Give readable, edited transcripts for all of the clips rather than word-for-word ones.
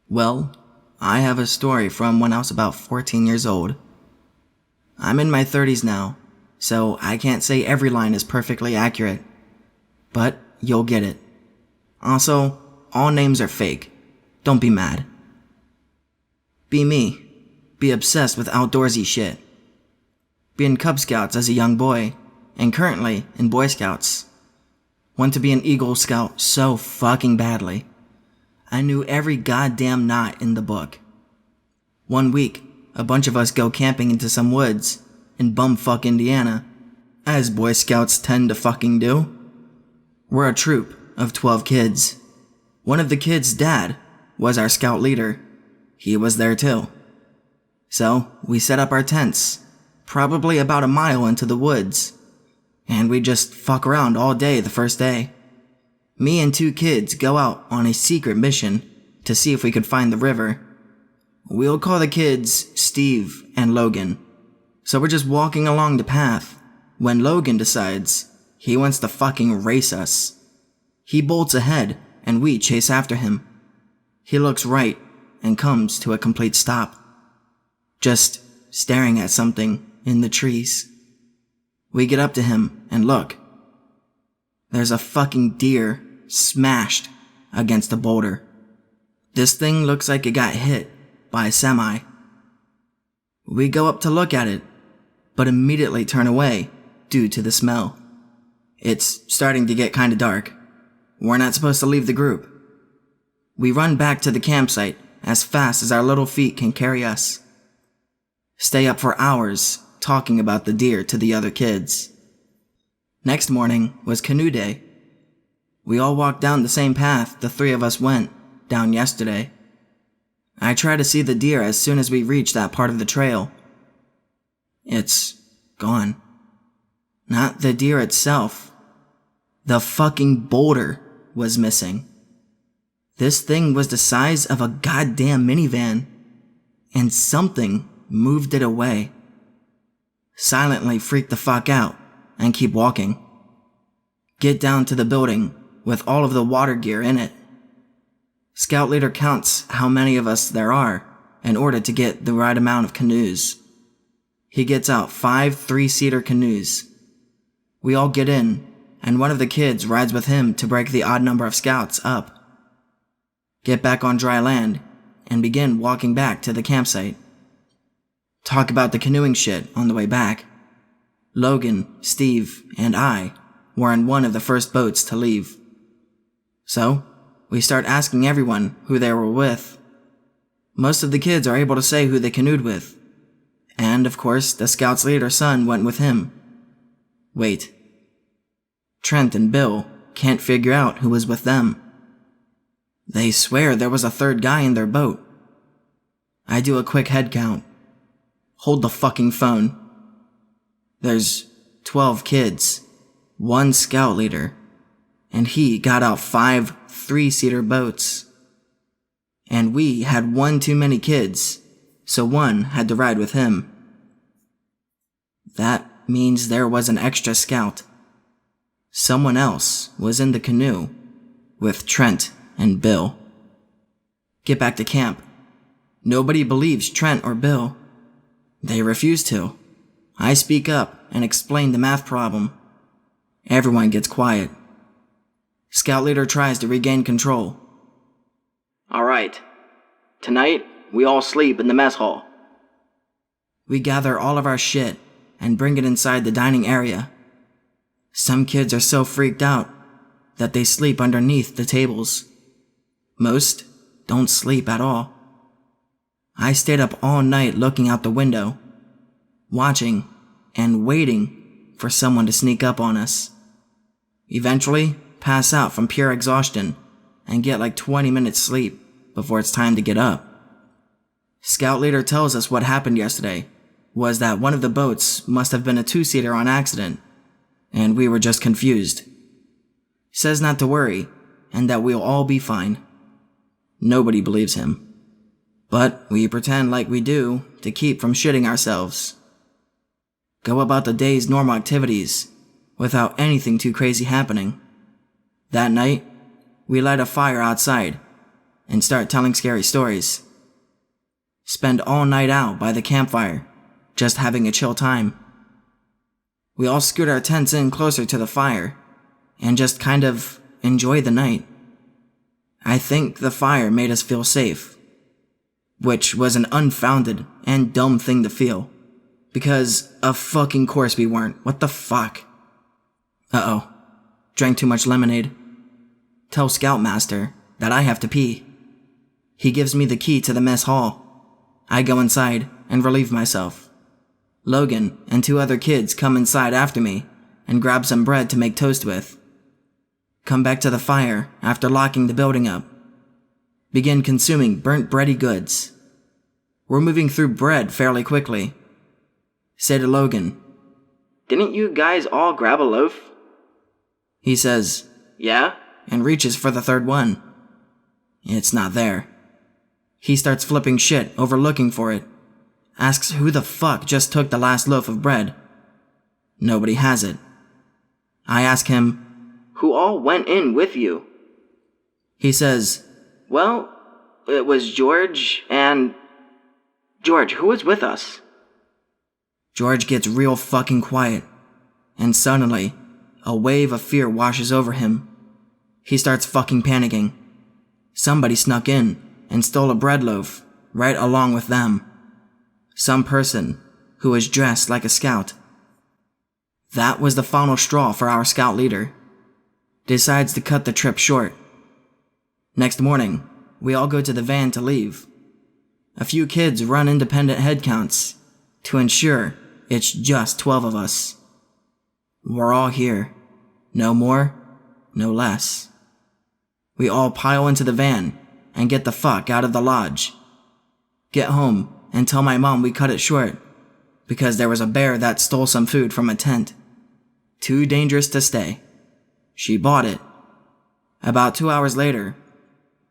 Well, I have a story from when I was about 14 years old. I'm in my 30s now, so I can't say every line is perfectly accurate, but you'll get it. Also, all names are fake. Don't be mad. Be me. Be obsessed with outdoorsy shit. Be in Cub Scouts as a young boy, and currently in Boy Scouts. Want to be an Eagle Scout so fucking badly. I knew every goddamn knot in the book. One week, a bunch of us go camping into some woods in bumfuck Indiana, as Boy Scouts tend to fucking do. We're a troop of 12 kids. One of the kids' dad was our scout leader. He was there too. So, we set up our tents, probably about a mile into the woods, and we just fuck around all day the first day. Me and 2 kids go out on a secret mission to see if we could find the river. We'll call the kids Steve and Logan. So we're just walking along the path when Logan decides he wants to fucking race us. He bolts ahead and we chase after him. He looks right and comes to a complete stop, just staring at something in the trees. We get up to him and look. There's a fucking deer smashed against a boulder. This thing looks like it got hit by a semi. We go up to look at it, but immediately turn away due to the smell. It's starting to get kinda dark. We're not supposed to leave the group. We run back to the campsite as fast as our little feet can carry us. Stay up for hours talking about the deer to the other kids. Next morning was canoe day. We all walked down the same path the 3 of us went down yesterday. I try to see the deer as soon as we reach that part of the trail. It's gone. Not the deer itself. The fucking boulder was missing. This thing was the size of a goddamn minivan, and something moved it away. Silently freak the fuck out and keep walking. Get down to the building with all of the water gear in it. Scout leader counts how many of us there are in order to get the right amount of canoes. He gets out 5 3-seater canoes. We all get in, and one of the kids rides with him to break the odd number of scouts up. Get back on dry land and begin walking back to the campsite. Talk about the canoeing shit on the way back. Logan, Steve, and I were in one of the first boats to leave. So, we start asking everyone who they were with. Most of the kids are able to say who they canoed with. And, of course, the scout's leader's son went with him. Wait. Trent and Bill can't figure out who was with them. They swear there was a 3rd guy in their boat. I do a quick head count. Hold the fucking phone. There's 12 kids, 1 scout leader, and he got out 5 3-seater boats. And we had 1 too many kids, so 1 had to ride with him. That means there was an extra scout. Someone else was in the canoe with Trent and Bill. Get back to camp. Nobody believes Trent or Bill. They refuse to. I speak up and explain the math problem. Everyone gets quiet. Scout leader tries to regain control. Alright. Tonight, we all sleep in the mess hall. We gather all of our shit and bring it inside the dining area. Some kids are so freaked out that they sleep underneath the tables. Most don't sleep at all. I stayed up all night looking out the window, watching and waiting for someone to sneak up on us. Eventually, pass out from pure exhaustion and get like 20 minutes sleep before it's time to get up. Scout leader tells us what happened yesterday was that one of the boats must have been a 2-seater on accident, and we were just confused. Says not to worry, and that we'll all be fine. Nobody believes him. But we pretend like we do to keep from shitting ourselves. Go about the day's normal activities without anything too crazy happening. That night, we light a fire outside and start telling scary stories. Spend all night out by the campfire, just having a chill time. We all scoot our tents in closer to the fire and just kind of enjoy the night. I think the fire made us feel safe, which was an unfounded and dumb thing to feel, because of fucking course we weren't. What the fuck? Uh-oh. Drank too much lemonade. Tell Scoutmaster that I have to pee. He gives me the key to the mess hall. I go inside and relieve myself. Logan and 2 other kids come inside after me and grab some bread to make toast with. Come back to the fire after locking the building up. Begin consuming burnt bready goods. We're moving through bread fairly quickly. Say to Logan, "Didn't you guys all grab a loaf?" He says, "Yeah," and reaches for the 3rd one. It's not there. He starts flipping shit over looking for it. Asks who the fuck just took the last loaf of bread. Nobody has it. I ask him, "Who all went in with you?" He says, "Well, it was George and..." "George, who was with us?" George gets real fucking quiet, and suddenly, a wave of fear washes over him. He starts fucking panicking. Somebody snuck in and stole a bread loaf right along with them. Some person who was dressed like a scout. That was the final straw for our scout leader. Decides to cut the trip short. Next morning, we all go to the van to leave. A few kids run independent head counts to ensure it's just 12 of us. We're all here. No more, no less. We all pile into the van and get the fuck out of the lodge. Get home and tell my mom we cut it short because there was a bear that stole some food from a tent. Too dangerous to stay. She bought it. About 2 hours later,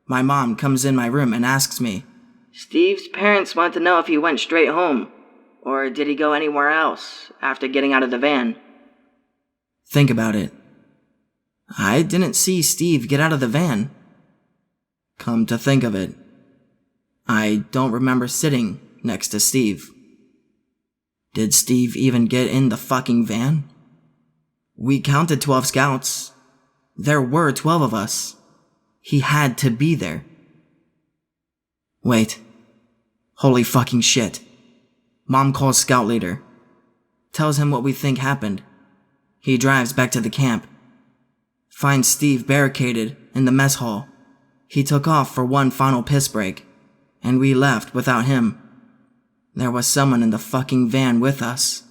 my mom comes in my room and asks me, "Steve's parents want to know if he went straight home, or did he go anywhere else after getting out of the van?" Think about it. I didn't see Steve get out of the van. Come to think of it, I don't remember sitting next to Steve. Did Steve even get in the fucking van? We counted 12 scouts. There were 12 of us. He had to be there. Wait. Holy fucking shit. Mom calls scout leader. Tells him what we think happened. He drives back to the camp. Finds Steve barricaded in the mess hall. He took off for one final piss break, and we left without him. There was someone in the fucking van with us.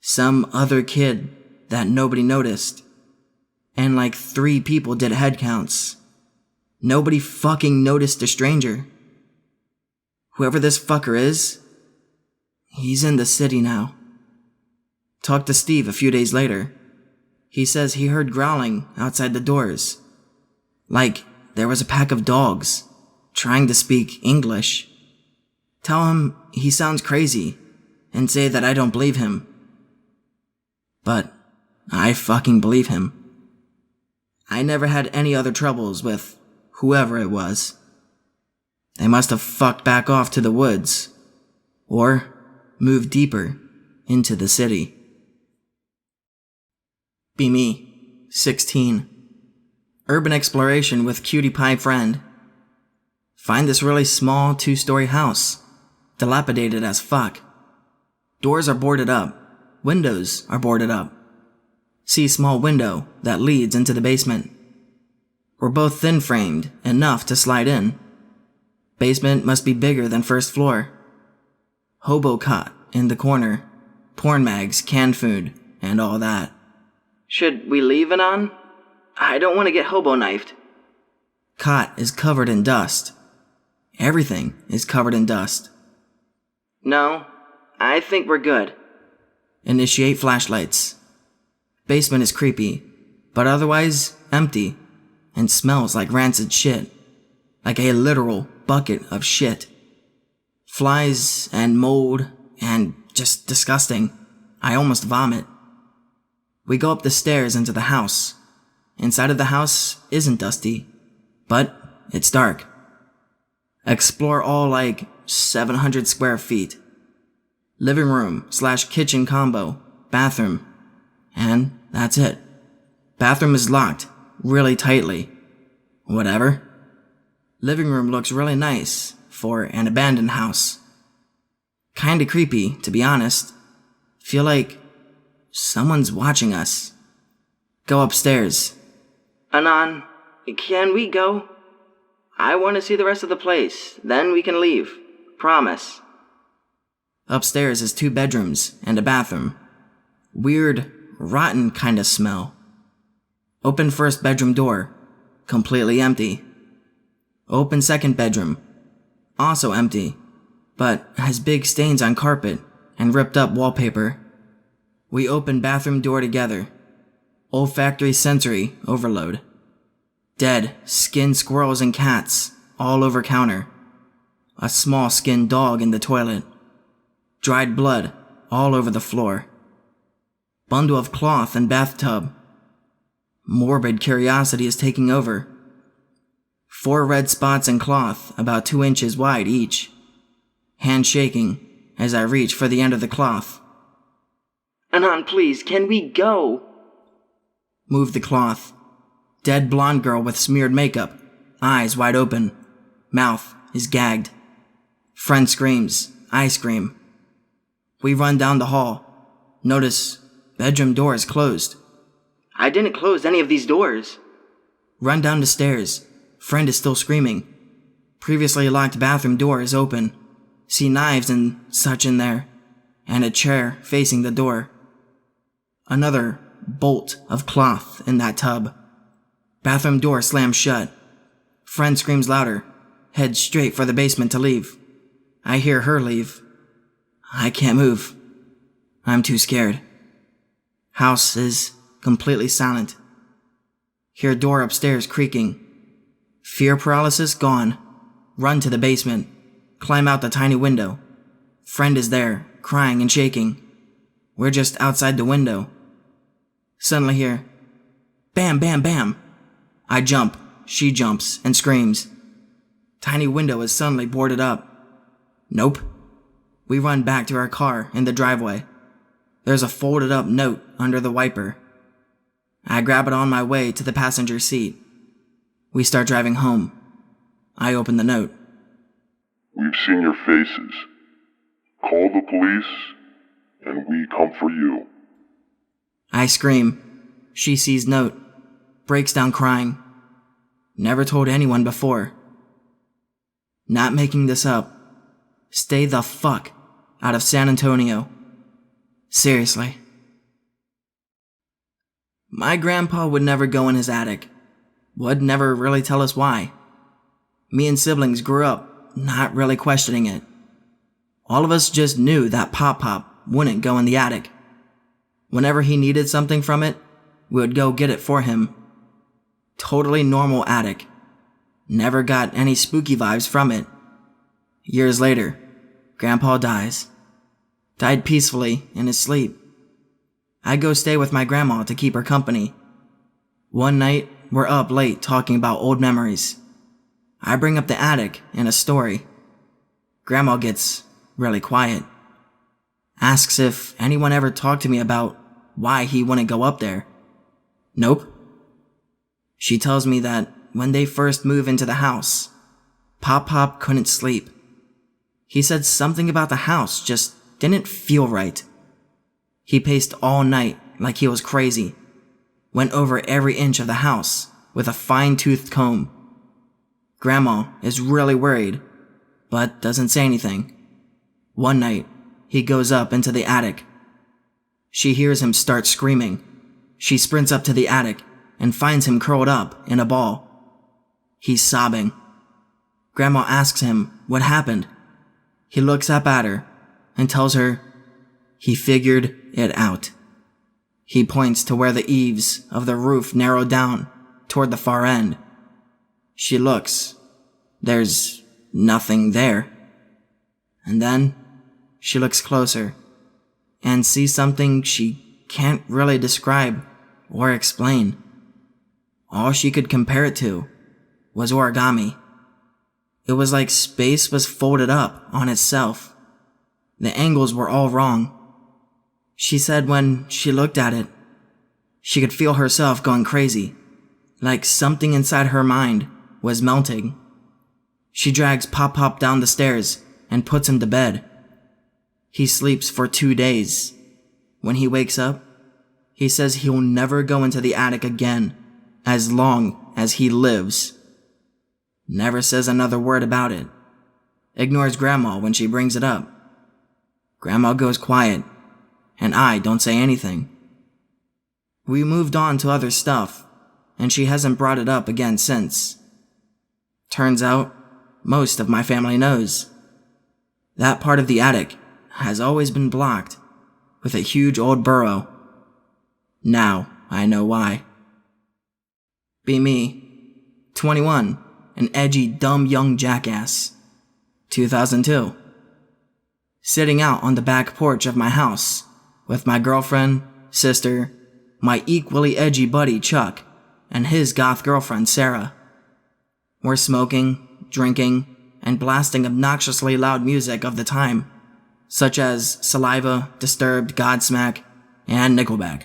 Some other kid that nobody noticed. And like 3 people did head counts. Nobody fucking noticed a stranger. Whoever this fucker is, he's in the city now. Talked to Steve a few days later. He says he heard growling outside the doors. Like there was a pack of dogs trying to speak English. Tell him he sounds crazy and say that I don't believe him. But I fucking believe him. I never had any other troubles with whoever it was. They must have fucked back off to the woods or moved deeper into the city. Be me, 16. Urban exploration with cutie pie friend. Find this really small 2-story house, dilapidated as fuck. Doors are boarded up, windows are boarded up. See small window that leads into the basement. We're both thin-framed enough to slide in. Basement must be bigger than first floor. Hobo cot in the corner, porn mags, canned food, and all that. Should we leave it on? I don't want to get hobo knifed. Cot is covered in dust. Everything is covered in dust. No, I think we're good. Initiate flashlights. Basement is creepy, but otherwise empty, and smells like rancid shit. Like a literal bucket of shit. Flies and mold and just disgusting. I almost vomit. We go up the stairs into the house. Inside of the house isn't dusty, but it's dark. Explore all like 700 square feet. Living room/kitchen combo, bathroom. And that's it. Bathroom is locked, really tightly. Whatever. Living room looks really nice for an abandoned house. Kinda creepy, to be honest. Feel like someone's watching us. Go upstairs. Anan, can we go? I want to see the rest of the place, then we can leave. Promise. Upstairs is 2 bedrooms and a bathroom. Weird, rotten kinda smell. Open first bedroom door, completely empty. Open second bedroom, also empty, but has big stains on carpet and ripped up wallpaper. We open bathroom door together. Olfactory sensory overload. Dead, skinned squirrels and cats all over counter. A small skinned dog in the toilet. Dried blood all over the floor. Bundle of cloth in bathtub. Morbid curiosity is taking over. 4 red spots in cloth about 2 inches wide each. Hand shaking as I reach for the end of the cloth. Anan, please, can we go? Move the cloth. Dead blonde girl with smeared makeup, eyes wide open, mouth is gagged. Friend screams, I scream. We run down the hall. Notice bedroom door is closed. I didn't close any of these doors. Run down the stairs. Friend is still screaming. Previously locked bathroom door is open. See knives and such in there, and a chair facing the door. Another bolt of cloth in that tub. Bathroom door slams shut. Friend screams louder, heads straight for the basement to leave. I hear her leave. I can't move. I'm too scared. House is completely silent. Hear door upstairs creaking. Fear paralysis gone. Run to the basement. Climb out the tiny window. Friend is there, crying and shaking. We're just outside the window. Suddenly hear, bam, bam, bam. I jump, she jumps, and screams. Tiny window is suddenly boarded up. Nope. We run back to our car in the driveway. There's a folded up note under the wiper. I grab it on my way to the passenger seat. We start driving home. I open the note. We've seen your faces. Call the police, and we come for you. I scream. She sees note. Breaks down crying. Never told anyone before. Not making this up. Stay the fuck out of San Antonio. Seriously. My grandpa would never go in his attic. Would never really tell us why. Me and siblings grew up not really questioning it. All of us just knew that Pop wouldn't go in the attic. Whenever he needed something from it, we would go get it for him. Totally normal attic. Never got any spooky vibes from it. Years later, Grandpa dies. Died peacefully in his sleep. I go stay with my grandma to keep her company. One night, we're up late talking about old memories. I bring up the attic and a story. Grandma gets really quiet. Asks if anyone ever talked to me about why he wouldn't go up there. Nope. She tells me that when they first moved into the house, Pop couldn't sleep. He said something about the house just didn't feel right. He paced all night like he was crazy. Went over every inch of the house with a fine-toothed comb. Grandma is really worried, but doesn't say anything. One night, he goes up into the attic. She hears him start screaming. She sprints up to the attic and finds him curled up in a ball. He's sobbing. Grandma asks him what happened. He looks up at her and tells her he figured it out. He points to where the eaves of the roof narrow down toward the far end. She looks. There's nothing there. And then she looks closer and sees something she can't really describe or explain. All she could compare it to was origami. It was like space was folded up on itself. The angles were all wrong. She said when she looked at it, she could feel herself going crazy, like something inside her mind was melting. She drags Pop down the stairs and puts him to bed. He sleeps for 2 days. When he wakes up, he says he'll never go into the attic again as long as he lives. Never says another word about it. Ignores Grandma when she brings it up. Grandma goes quiet, and I don't say anything. We moved on to other stuff, and she hasn't brought it up again since. Turns out, most of my family knows. That part of the attic has always been blocked with a huge old burrow. Now I know why. Be me, 21, an edgy, dumb young jackass. 2002. Sitting out on the back porch of my house with my girlfriend, sister, my equally edgy buddy Chuck, and his goth girlfriend Sarah. We're smoking, drinking, and blasting obnoxiously loud music of the time, such as Saliva, Disturbed, Godsmack, and Nickelback.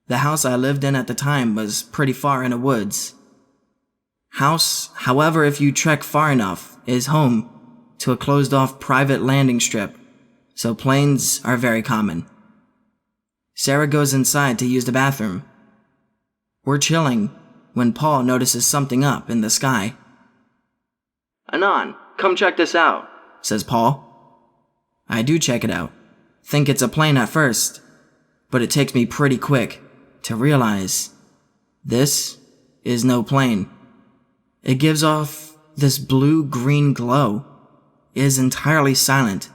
The house I lived in at the time was pretty far in the woods. House, however, if you trek far enough, is home to a closed-off private landing strip, so planes are very common. Sarah goes inside to use the bathroom. We're chilling when Paul notices something up in the sky. "Anon, come check this out," says Paul. I do check it out. Think it's a plane at first, but it takes me pretty quick to realize this is no plane. It gives off this blue-green glow, is entirely silent,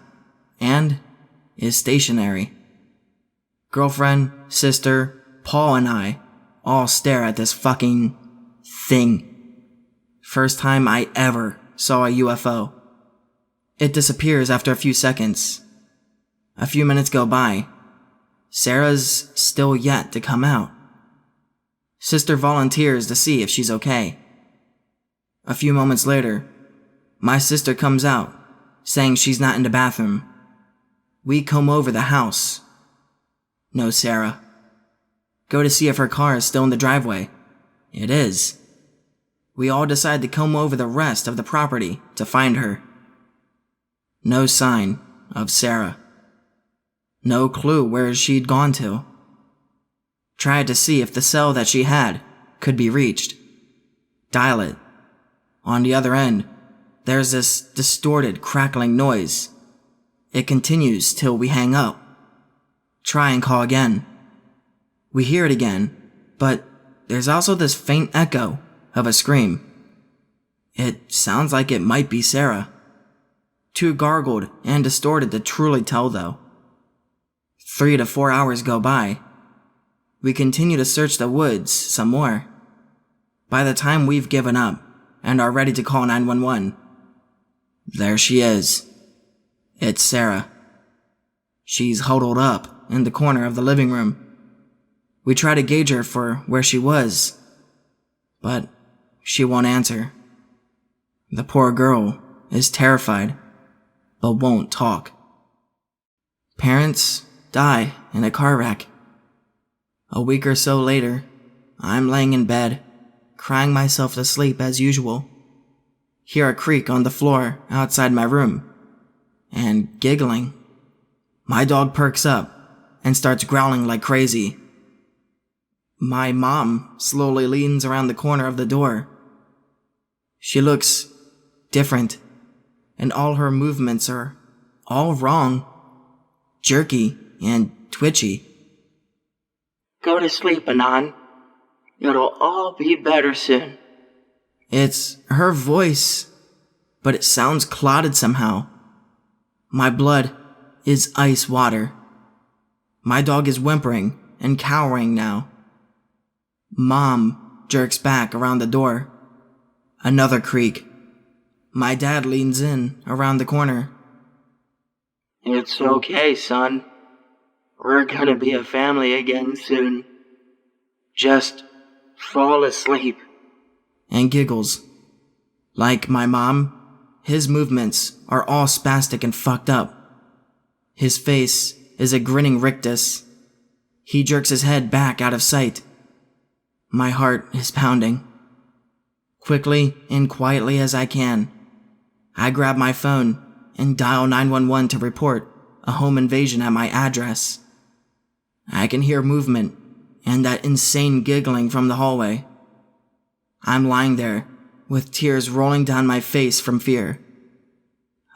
and is stationary. Girlfriend, sister, Paul, and I all stare at this fucking thing. First time I ever saw a UFO. It disappears after a few seconds. A few minutes go by. Sarah's still yet to come out. Sister volunteers to see if she's okay. A few moments later, my sister comes out, saying she's not in the bathroom. We comb over the house. No Sarah. Go to see if her car is still in the driveway. It is. We all decide to comb over the rest of the property to find her. No sign of Sarah. No clue where she'd gone to. Tried to see if the cell that she had could be reached. Dial it. On the other end, there's this distorted, crackling noise. It continues till we hang up. Try and call again. We hear it again, but there's also this faint echo of a scream. It sounds like it might be Sarah. Too gargled and distorted to truly tell, though. 3 to 4 hours go by. We continue to search the woods some more. By the time we've given up and are ready to call 911, there she is. It's Sarah. She's huddled up in the corner of the living room. We try to gauge her for where she was, but she won't answer. The poor girl is terrified, but won't talk. Parents die in a car wreck. A week or so later, I'm laying in bed, crying myself to sleep as usual. Hear a creak on the floor outside my room, and giggling. My dog perks up and starts growling like crazy. My mom slowly leans around the corner of the door. She looks different, and all her movements are all wrong, jerky and twitchy. "Go to sleep, Anon. It'll all be better soon." It's her voice, but it sounds clotted somehow. My blood is ice water. My dog is whimpering and cowering now. Mom jerks back around the door. Another creak. My dad leans in around the corner. "It's okay, son. We're gonna be a family again soon. Just fall asleep." And giggles. Like my mom, his movements are all spastic and fucked up. His face is a grinning rictus. He jerks his head back out of sight. My heart is pounding. Quickly and quietly as I can, I grab my phone and dial 911 to report a home invasion at my address. I can hear movement and that insane giggling from the hallway. I'm lying there with tears rolling down my face from fear.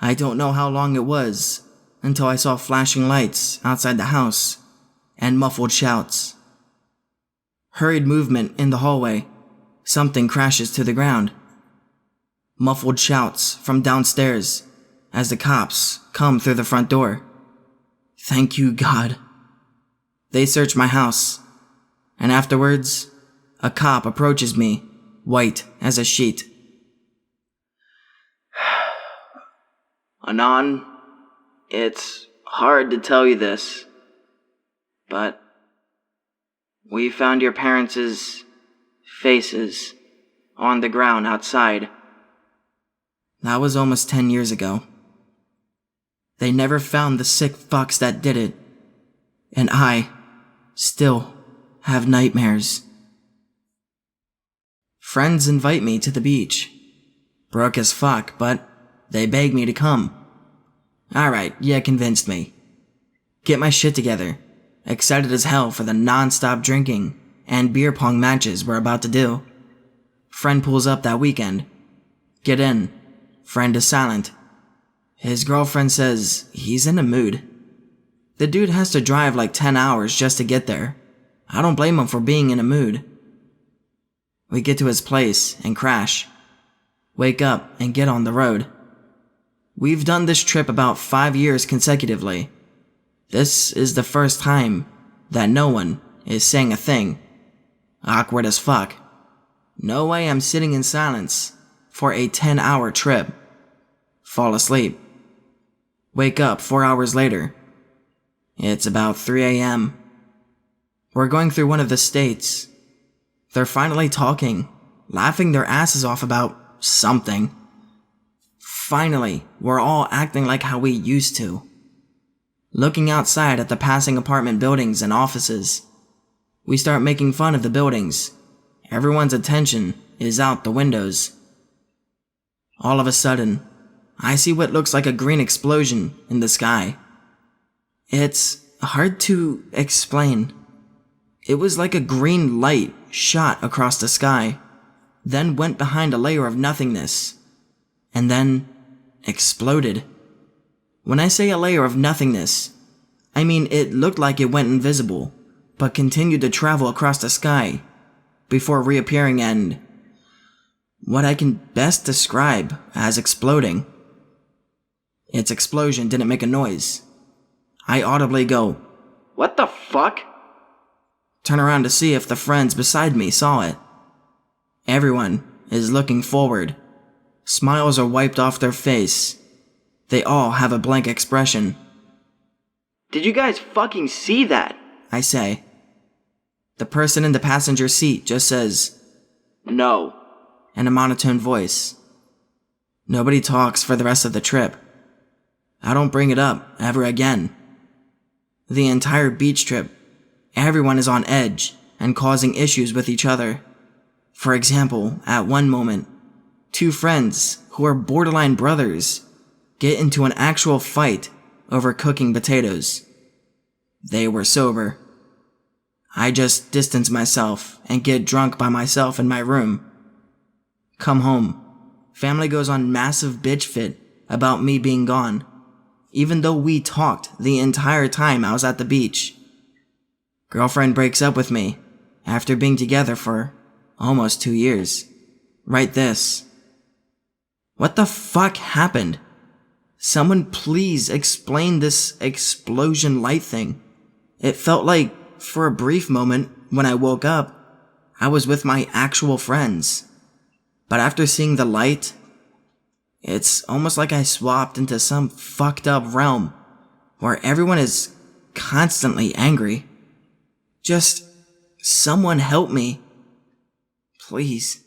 I don't know how long it was until I saw flashing lights outside the house and muffled shouts. Hurried movement in the hallway. Something crashes to the ground. Muffled shouts from downstairs as the cops come through the front door. Thank you, God. They search my house, and afterwards, a cop approaches me, white as a sheet. Anon, it's hard to tell you this, but we found your parents' faces on the ground outside. That was almost 10 years ago. They never found the sick fucks that did it, and I still have nightmares. Friends invite me to the beach. Broke as fuck, but they beg me to come. Alright, you convinced me. Get my shit together. Excited as hell for the non-stop drinking and beer pong matches we're about to do. Friend pulls up that weekend. Get in. Friend is silent. His girlfriend says he's in a mood. The dude has to drive like 10 hours just to get there. I don't blame him for being in a mood. We get to his place and crash. Wake up and get on the road. We've done this trip about 5 years consecutively. This is the first time that no one is saying a thing. Awkward as fuck. No way I'm sitting in silence for a 10-hour trip. Fall asleep. Wake up 4 hours later. It's about 3 a.m. We're going through one of the states. They're finally talking, laughing their asses off about something. Finally, we're all acting like how we used to. Looking outside at the passing apartment buildings and offices. We start making fun of the buildings. Everyone's attention is out the windows. All of a sudden, I see what looks like a green explosion in the sky. It's hard to explain. It was like a green light shot across the sky, then went behind a layer of nothingness, and then exploded. When I say a layer of nothingness, I mean it looked like it went invisible, but continued to travel across the sky, before reappearing and what I can best describe as exploding. Its explosion didn't make a noise. I audibly go, "What the fuck?" Turn around to see if the friends beside me saw it. Everyone is looking forward. Smiles are wiped off their face. They all have a blank expression. "Did you guys fucking see that?" I say. The person in the passenger seat just says, "No," in a monotone voice. Nobody talks for the rest of the trip. I don't bring it up ever again. The entire beach trip, everyone is on edge and causing issues with each other. For example, at one moment, 2 friends who are borderline brothers get into an actual fight over cooking potatoes. They were sober. I just distance myself and get drunk by myself in my room. Come home. Family goes on massive bitch fit about me being gone, even though we talked the entire time I was at the beach. Girlfriend breaks up with me after being together for almost 2 years. Write this. What the fuck happened? Someone please explain this explosion light thing. It felt like, for a brief moment, when I woke up, I was with my actual friends. But after seeing the light, it's almost like I swapped into some fucked up realm where everyone is constantly angry. Just someone help me. Please.